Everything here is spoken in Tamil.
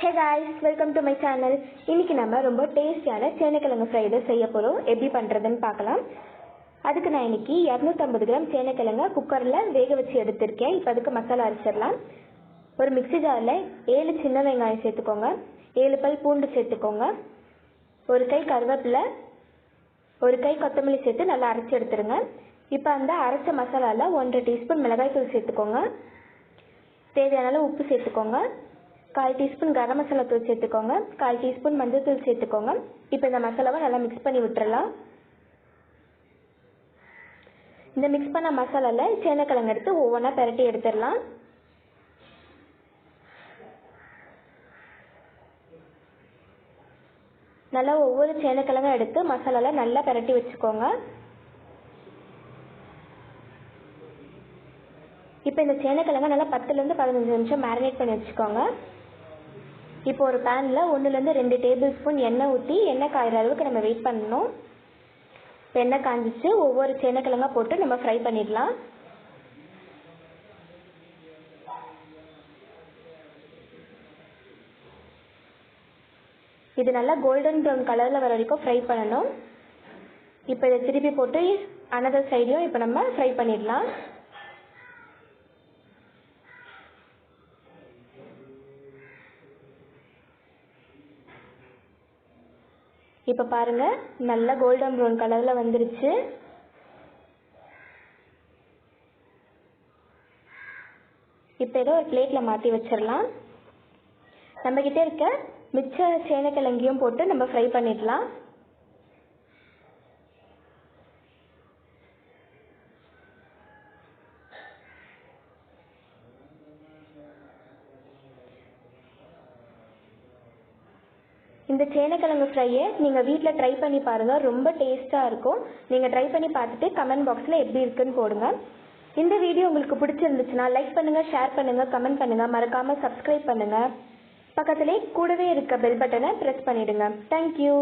Hey guys, welcome to my channel. இன்னைக்கு நம்ம ரொம்ப டேஸ்டியான சேனைக்கிழங்கு ஃப்ரைடு செய்ய போறோம். எப்படி பண்றதுன்னு பார்க்கலாம். அதுக்கு நான் இன்னைக்கு 250 கிராம் சேனைக்கிழங்கு குக்கர்ல வேக வச்சு எடுத்துர்க்கேன். இப்போ அதுக்கு மசாலா அரைச்சிடலாம். ஒரு மிக்ஸி ஜார்ல 7 சின்ன வெங்காயம் சேர்த்துக்கோங்க. 7 பல் பூண்டு சேர்த்துக்கோங்க. ஒரு கை கருவேப்பிலை, ஒரு கை கொத்தமல்லி சேர்த்து நல்லா அரைச்சு எடுத்துருங்க. இப்போ அந்த அரைச்ச மசாலால 1.5 டீஸ்பூன் மிளகாய் தூள் சேர்த்துக்கோங்க. தேவையான அளவு உப்பு சேர்த்துக்கோங்க. 1/4 டீஸ்பூன் கரம் மசாலா தூள் சேர்த்துக்கோங்க. 1/4 டீஸ்பூன் மஞ்சள் தூள் சேர்த்துக்கோங்க. இப்போ இந்த மசாலாவை நல்லா மிக்ஸ் பண்ணி விட்டுறலாம். இந்த மிக்ஸ் பண்ண மசாலால சேனைக்கிழங்கு எடுத்து ஒவ்வொன்றா பிரட்டி எடுத்துடலாம். நல்லா ஒவ்வொரு சேனைக்கிழங்கும் எடுத்து மசாலால நல்லா பிரட்டி வச்சுக்கோங்க. இப்போ இந்த சேனைக்கிழங்கு நல்லா 10லேருந்து 15 நிமிஷம் மேரினேட் பண்ணி வச்சுக்கோங்க. இப்போ ஒரு பேனில் 1லேருந்து 2 டேபிள் ஸ்பூன் எண்ணெய் ஊற்றி எண்ணெய் காய்கிற அளவுக்கு நம்ம வெயிட் பண்ணணும். இப்போ எண்ணெய் காஞ்சிச்சு, ஒவ்வொரு சேனைக்கிழங்கா போட்டு நம்ம ஃப்ரை பண்ணிடலாம். இது நல்லா கோல்டன் ப்ரௌன் கலரில் வர வரைக்கும் ஃப்ரை பண்ணணும். இப்போ இதை திருப்பி போட்டு அனதர் சைடையும் இப்போ நம்ம ஃப்ரை பண்ணிடலாம். இப்போ பாருங்க, நல்ல கோல்டன் ப்ரௌன் கலரில் வந்துருச்சு. இப்போ ஏதோ ஒரு பிளேட்டில் மாற்றி வச்சிடலாம். நம்மக்கிட்ட இருக்க மிச்ச சேனைக்கிழங்கையும் போட்டு நம்ம ஃப்ரை பண்ணிடலாம். இந்த சேனைக்கிழங்கு ஃப்ரையை நீங்கள் வீட்டில் ட்ரை பண்ணி பாருங்கள். ரொம்ப டேஸ்ட்டாக இருக்கும். நீங்கள் ட்ரை பண்ணி பார்த்துட்டு கமெண்ட் பாக்ஸில் எப்படி இருக்குன்னு போடுங்க. இந்த வீடியோ உங்களுக்கு பிடிச்சிருந்துச்சுன்னா லைக் பண்ணுங்கள், ஷேர் பண்ணுங்கள், கமெண்ட் பண்ணுங்கள். மறக்காமல் சப்ஸ்கிரைப் பண்ணுங்கள். பக்கத்துலேயே கூடவே இருக்க பெல் பட்டனை ப்ரெஸ் பண்ணிவிடுங்க. தேங்க்யூ.